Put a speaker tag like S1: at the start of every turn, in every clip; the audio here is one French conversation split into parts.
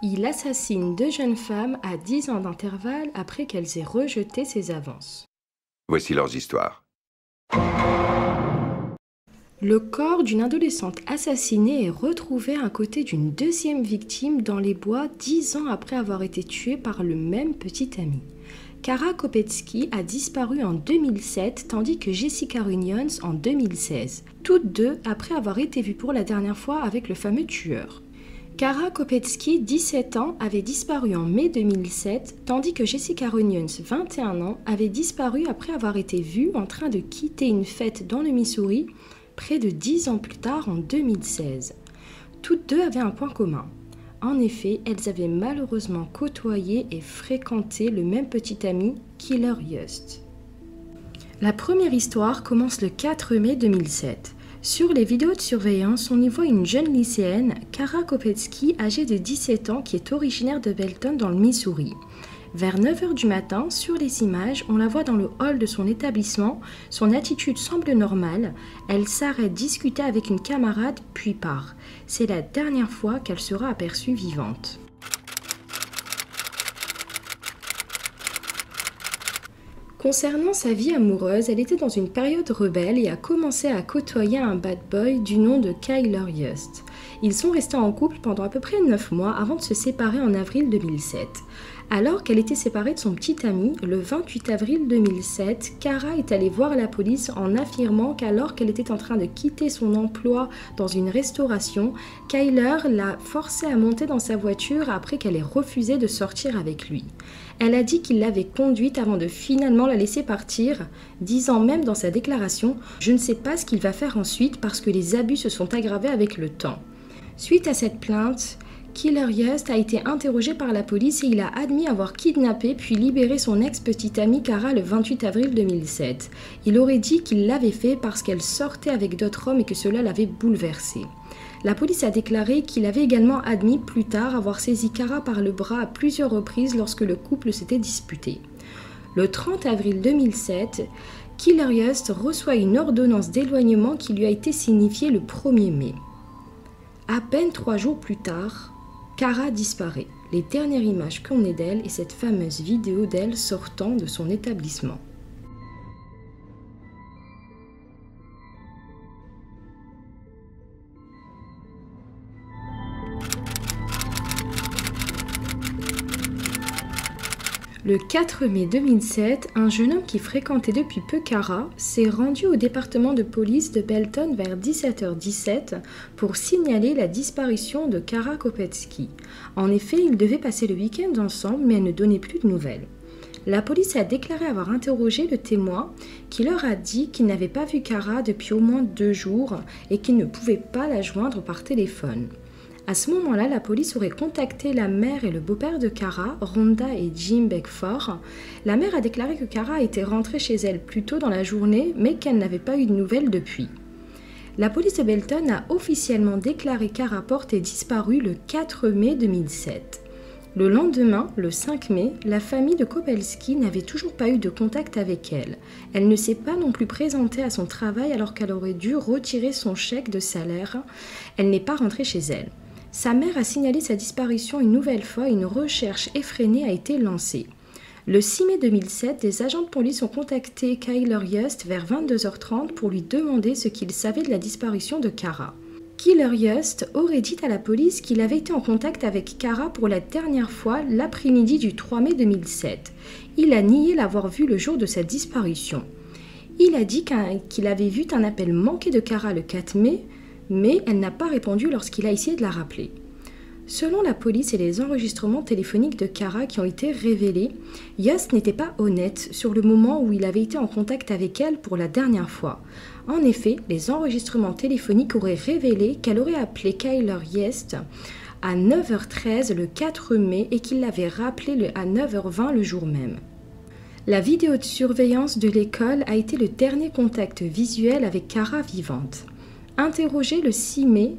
S1: Il assassine 2 jeunes femmes à 10 ans d'intervalle après qu'elles aient rejeté ses avances.
S2: Voici leurs histoires.
S1: Le corps d'une adolescente assassinée est retrouvé à côté d'une deuxième victime dans les bois 10 ans après avoir été tuée par le même petit ami. Kara Kopetsky a disparu en 2007 tandis que Jessica Runyons en 2016, toutes deux après avoir été vues pour la dernière fois avec le fameux tueur. Kara Kopetsky, 17 ans, avait disparu en mai 2007, tandis que Jessica Runyons, 21 ans, avait disparu après avoir été vue en train de quitter une fête dans le Missouri, près de 10 ans plus tard en 2016. Toutes deux avaient un point commun. En effet, elles avaient malheureusement côtoyé et fréquenté le même petit ami, Killer Yost. La première histoire commence le 4 mai 2007. Sur les vidéos de surveillance, on y voit une jeune lycéenne, Kara Kopetsky, âgée de 17 ans, qui est originaire de Belton dans le Missouri. Vers 9h du matin, sur les images, on la voit dans le hall de son établissement. Son attitude semble normale. Elle s'arrête discuter avec une camarade, puis part. C'est la dernière fois qu'elle sera aperçue vivante. Concernant sa vie amoureuse, elle était dans une période rebelle et a commencé à côtoyer un bad boy du nom de Killer Yost. Ils sont restés en couple pendant à peu près 9 mois avant de se séparer en avril 2007. Alors qu'elle était séparée de son petit ami, le 28 avril 2007, Kara est allée voir la police en affirmant qu'alors qu'elle était en train de quitter son emploi dans une restauration, Killer l'a forcée à monter dans sa voiture après qu'elle ait refusé de sortir avec lui. Elle a dit qu'il l'avait conduite avant de finalement la laisser partir, disant même dans sa déclaration « Je ne sais pas ce qu'il va faire ensuite parce que les abus se sont aggravés avec le temps ». Suite à cette plainte, Killer Yost a été interrogé par la police et il a admis avoir kidnappé puis libéré son ex-petite amie Kara le 28 avril 2007. Il aurait dit qu'il l'avait fait parce qu'elle sortait avec d'autres hommes et que cela l'avait bouleversé. La police a déclaré qu'il avait également admis plus tard avoir saisi Kara par le bras à plusieurs reprises lorsque le couple s'était disputé. Le 30 avril 2007, Killer Yost reçoit une ordonnance d'éloignement qui lui a été signifiée le 1er mai. À peine 3 jours plus tard, Kara disparaît. Les dernières images qu'on ait d'elle est cette fameuse vidéo d'elle sortant de son établissement. Le 4 mai 2007, un jeune homme qui fréquentait depuis peu Kara s'est rendu au département de police de Belton vers 17h17 pour signaler la disparition de Kara Kopetsky. En effet, ils devaient passer le week-end ensemble, mais elle ne donnait plus de nouvelles. La police a déclaré avoir interrogé le témoin qui leur a dit qu'il n'avait pas vu Kara depuis au moins 2 jours et qu'il ne pouvait pas la joindre par téléphone. À ce moment-là, la police aurait contacté la mère et le beau-père de Kara, Rhonda et Jim Beckford. La mère a déclaré que Kara était rentrée chez elle plus tôt dans la journée, mais qu'elle n'avait pas eu de nouvelles depuis. La police de Belton a officiellement déclaré Kara portée disparue le 4 mai 2007. Le lendemain, le 5 mai, la famille de Kopetsky n'avait toujours pas eu de contact avec elle. Elle ne s'est pas non plus présentée à son travail alors qu'elle aurait dû retirer son chèque de salaire. Elle n'est pas rentrée chez elle. Sa mère a signalé sa disparition une nouvelle fois et une recherche effrénée a été lancée. Le 6 mai 2007, des agents de police ont contacté Killer Yost vers 22h30 pour lui demander ce qu'il savait de la disparition de Kara. Killer Yost aurait dit à la police qu'il avait été en contact avec Kara pour la dernière fois l'après-midi du 3 mai 2007. Il a nié l'avoir vue le jour de sa disparition. Il a dit qu'il avait vu un appel manqué de Kara le 4 mai, mais elle n'a pas répondu lorsqu'il a essayé de la rappeler. Selon la police et les enregistrements téléphoniques de Kara qui ont été révélés, Yost n'était pas honnête sur le moment où il avait été en contact avec elle pour la dernière fois. En effet, les enregistrements téléphoniques auraient révélé qu'elle aurait appelé Killer Yost à 9h13 le 4 mai et qu'il l'avait rappelé à 9h20 le jour même. La vidéo de surveillance de l'école a été le dernier contact visuel avec Kara vivante. Interrogé le 6 mai,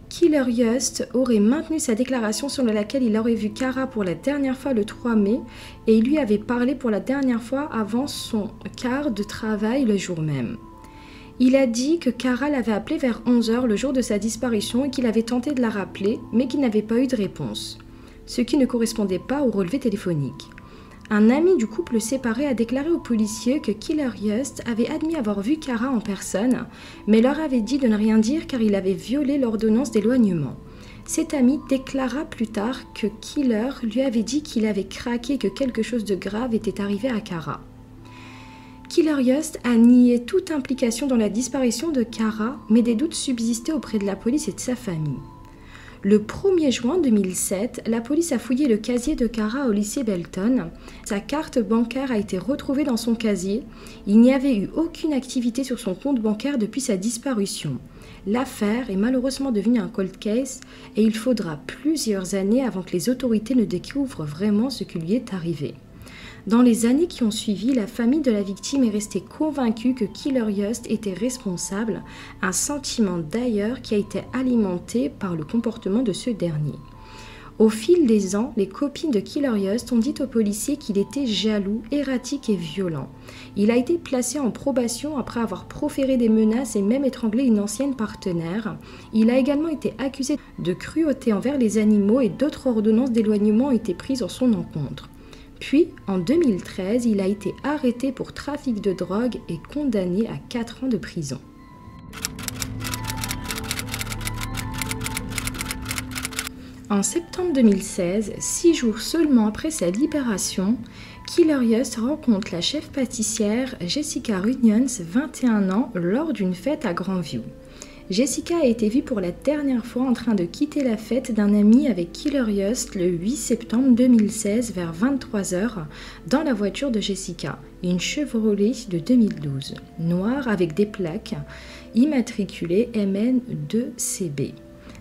S1: Killer Yost aurait maintenu sa déclaration selon laquelle il aurait vu Kara pour la dernière fois le 3 mai et il lui avait parlé pour la dernière fois avant son quart de travail le jour même. Il a dit que Kara l'avait appelé vers 11h le jour de sa disparition et qu'il avait tenté de la rappeler mais qu'il n'avait pas eu de réponse. ce qui ne correspondait pas au relevé téléphonique. Un ami du couple séparé a déclaré aux policiers que Killer Yost avait admis avoir vu Kara en personne, mais leur avait dit de ne rien dire car il avait violé l'ordonnance d'éloignement. Cet ami déclara plus tard que Killer lui avait dit qu'il avait craqué et que quelque chose de grave était arrivé à Kara. Killer Yost a nié toute implication dans la disparition de Kara, mais des doutes subsistaient auprès de la police et de sa famille. Le 1er juin 2007, la police a fouillé le casier de Kara au lycée Belton. Sa carte bancaire a été retrouvée dans son casier. Il n'y avait eu aucune activité sur son compte bancaire depuis sa disparition. L'affaire est malheureusement devenue un cold case et il faudra plusieurs années avant que les autorités ne découvrent vraiment ce qui lui est arrivé. Dans les années qui ont suivi, la famille de la victime est restée convaincue que Killer Yost était responsable, un sentiment d'ailleurs qui a été alimenté par le comportement de ce dernier. Au fil des ans, les copines de Killer Yost ont dit aux policiers qu'il était jaloux, erratique et violent. Il a été placé en probation après avoir proféré des menaces et même étranglé une ancienne partenaire. Il a également été accusé de cruauté envers les animaux et d'autres ordonnances d'éloignement ont été prises en son encontre. Puis, en 2013, il a été arrêté pour trafic de drogue et condamné à 4 ans de prison. En septembre 2016, 6 jours seulement après sa libération, Killer Yost rencontre la chef pâtissière Jessica Runions, 21 ans, lors d'une fête à Grandview. Jessica a été vue pour la dernière fois en train de quitter la fête d'un ami avec Killer Yost le 8 septembre 2016 vers 23h dans la voiture de Jessica, une Chevrolet de 2012, noire avec des plaques immatriculées MN2CB.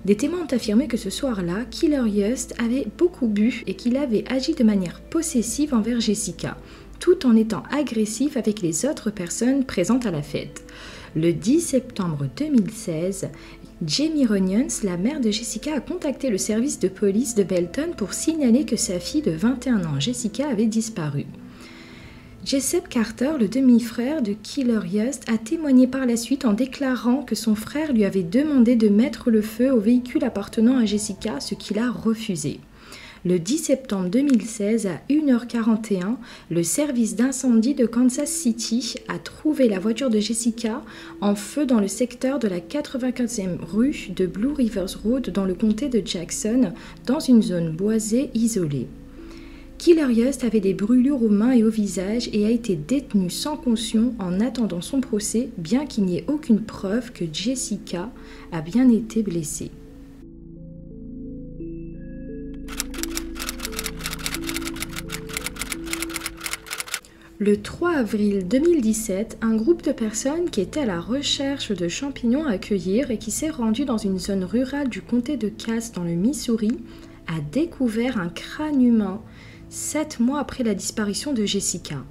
S1: Des témoins ont affirmé que ce soir-là, Killer Yost avait beaucoup bu et qu'il avait agi de manière possessive envers Jessica, tout en étant agressif avec les autres personnes présentes à la fête. Le 10 septembre 2016, Jamie Runions, la mère de Jessica, a contacté le service de police de Belton pour signaler que sa fille de 21 ans, Jessica, avait disparu. Jessup Carter, le demi-frère de Killer Yost, a témoigné par la suite en déclarant que son frère lui avait demandé de mettre le feu au véhicule appartenant à Jessica, ce qu'il a refusé. Le 10 septembre 2016, à 1h41, le service d'incendie de Kansas City a trouvé la voiture de Jessica en feu dans le secteur de la 95e rue de Blue Rivers Road dans le comté de Jackson, dans une zone boisée isolée. Killer Yost avait des brûlures aux mains et au visage et a été détenu sans caution en attendant son procès, bien qu'il n'y ait aucune preuve que Jessica a bien été blessée. Le 3 avril 2017, un groupe de personnes qui étaient à la recherche de champignons à cueillir et qui s'est rendu dans une zone rurale du comté de Cass dans le Missouri a découvert un crâne humain 7 mois après la disparition de Jessica.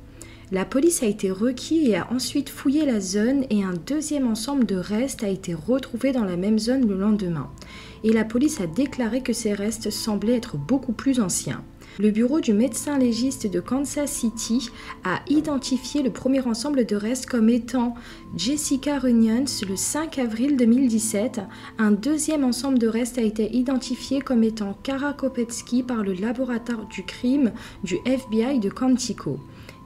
S1: La police a été requise et a ensuite fouillé la zone et un deuxième ensemble de restes a été retrouvé dans la même zone le lendemain. Et la police a déclaré que ces restes semblaient être beaucoup plus anciens. Le bureau du médecin légiste de Kansas City a identifié le premier ensemble de restes comme étant Jessica Runions le 5 avril 2017. Un deuxième ensemble de restes a été identifié comme étant Kara Kopetsky par le laboratoire du crime du FBI de Quantico.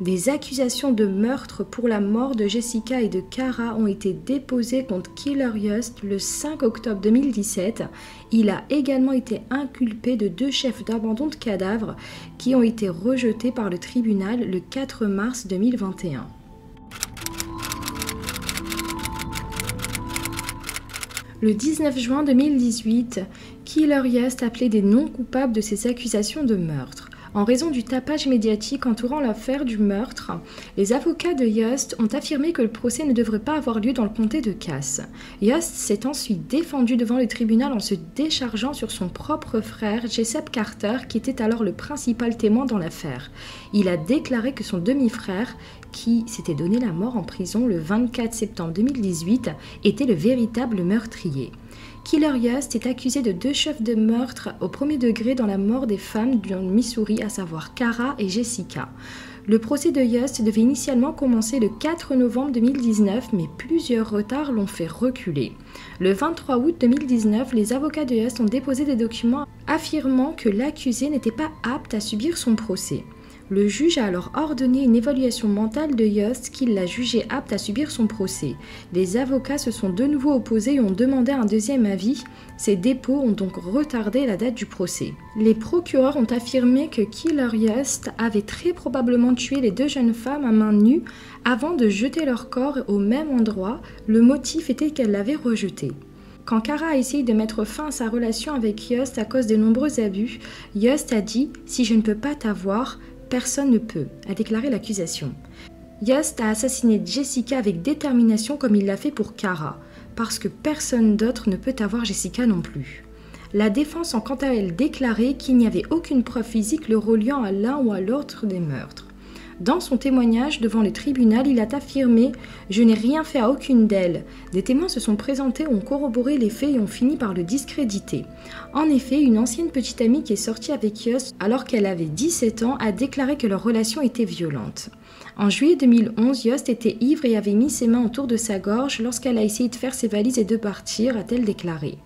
S1: Des accusations de meurtre pour la mort de Jessica et de Kara ont été déposées contre Killer Yost le 5 octobre 2017. Il a également été inculpé de 2 chefs d'abandon de cadavres qui ont été rejetés par le tribunal le 4 mars 2021. Le 19 juin 2018, Killer Yost appelait des non-coupables de ces accusations de meurtre. En raison du tapage médiatique entourant l'affaire du meurtre, les avocats de Yost ont affirmé que le procès ne devrait pas avoir lieu dans le comté de Cass. Yost s'est ensuite défendu devant le tribunal en se déchargeant sur son propre frère, Jessup Carter, qui était alors le principal témoin dans l'affaire. Il a déclaré que son demi-frère, qui s'était donné la mort en prison le 24 septembre 2018, était le véritable meurtrier. Killer Yost est accusé de 2 chefs de meurtre au premier degré dans la mort des femmes du Missouri, à savoir Kara et Jessica. Le procès de Yost devait initialement commencer le 4 novembre 2019, mais plusieurs retards l'ont fait reculer. Le 23 août 2019, les avocats de Yost ont déposé des documents affirmant que l'accusé n'était pas apte à subir son procès. Le juge a alors ordonné une évaluation mentale de Yost qui l'a jugé apte à subir son procès. Les avocats se sont de nouveau opposés et ont demandé un deuxième avis. Ces dépôts ont donc retardé la date du procès. Les procureurs ont affirmé que Killer Yost avait très probablement tué les deux jeunes femmes à main nue avant de jeter leur corps au même endroit. Le motif était qu'elle l'avait rejeté. Quand Kara a essayé de mettre fin à sa relation avec Yost à cause des nombreux abus, Yost a dit « Si je ne peux pas t'avoir, personne ne peut », a déclaré l'accusation. Yost a assassiné Jessica avec détermination comme il l'a fait pour Kara, parce que personne d'autre ne peut avoir Jessica non plus. La défense a quant à elle déclaré qu'il n'y avait aucune preuve physique le reliant à l'un ou à l'autre des meurtres. Dans son témoignage devant le tribunal, il a affirmé « Je n'ai rien fait à aucune d'elles ». Des témoins se sont présentés, ont corroboré les faits et ont fini par le discréditer. En effet, une ancienne petite amie qui est sortie avec Yost alors qu'elle avait 17 ans a déclaré que leur relation était violente. En juillet 2011, Yost était ivre et avait mis ses mains autour de sa gorge lorsqu'elle a essayé de faire ses valises et de partir, a-t-elle déclaré.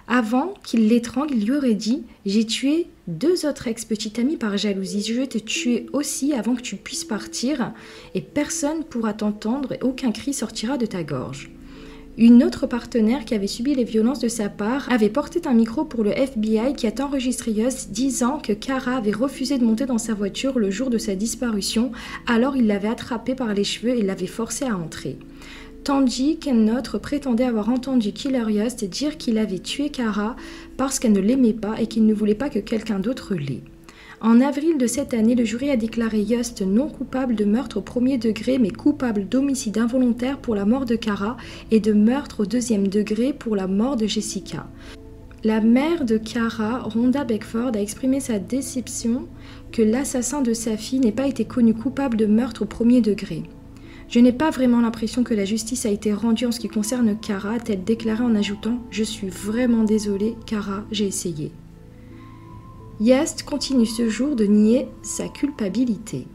S1: Avant qu'il l'étrangle, il lui aurait dit « J'ai tué 2 autres ex-petites amies par jalousie. Je vais te tuer aussi avant que tu puisses partir et personne ne pourra t'entendre et aucun cri sortira de ta gorge. » Une autre partenaire qui avait subi les violences de sa part avait porté un micro pour le FBI qui a enregistré Yost disant que Kara avait refusé de monter dans sa voiture le jour de sa disparition, alors il l'avait attrapée par les cheveux et l'avait forcée à entrer. Tandis qu'un autre prétendait avoir entendu Killer Yost dire qu'il avait tué Kara parce qu'elle ne l'aimait pas et qu'il ne voulait pas que quelqu'un d'autre l'ait. En avril de cette année, le jury a déclaré Yost non coupable de meurtre au premier degré mais coupable d'homicide involontaire pour la mort de Kara et de meurtre au deuxième degré pour la mort de Jessica. La mère de Kara, Rhonda Beckford, a exprimé sa déception que l'assassin de sa fille n'ait pas été connu coupable de meurtre au premier degré. Je n'ai pas vraiment l'impression que la justice a été rendue en ce qui concerne Kara, a-t-elle déclaré en ajoutant « Je suis vraiment désolée, Kara, j'ai essayé ». Yost continue ce jour de nier sa culpabilité.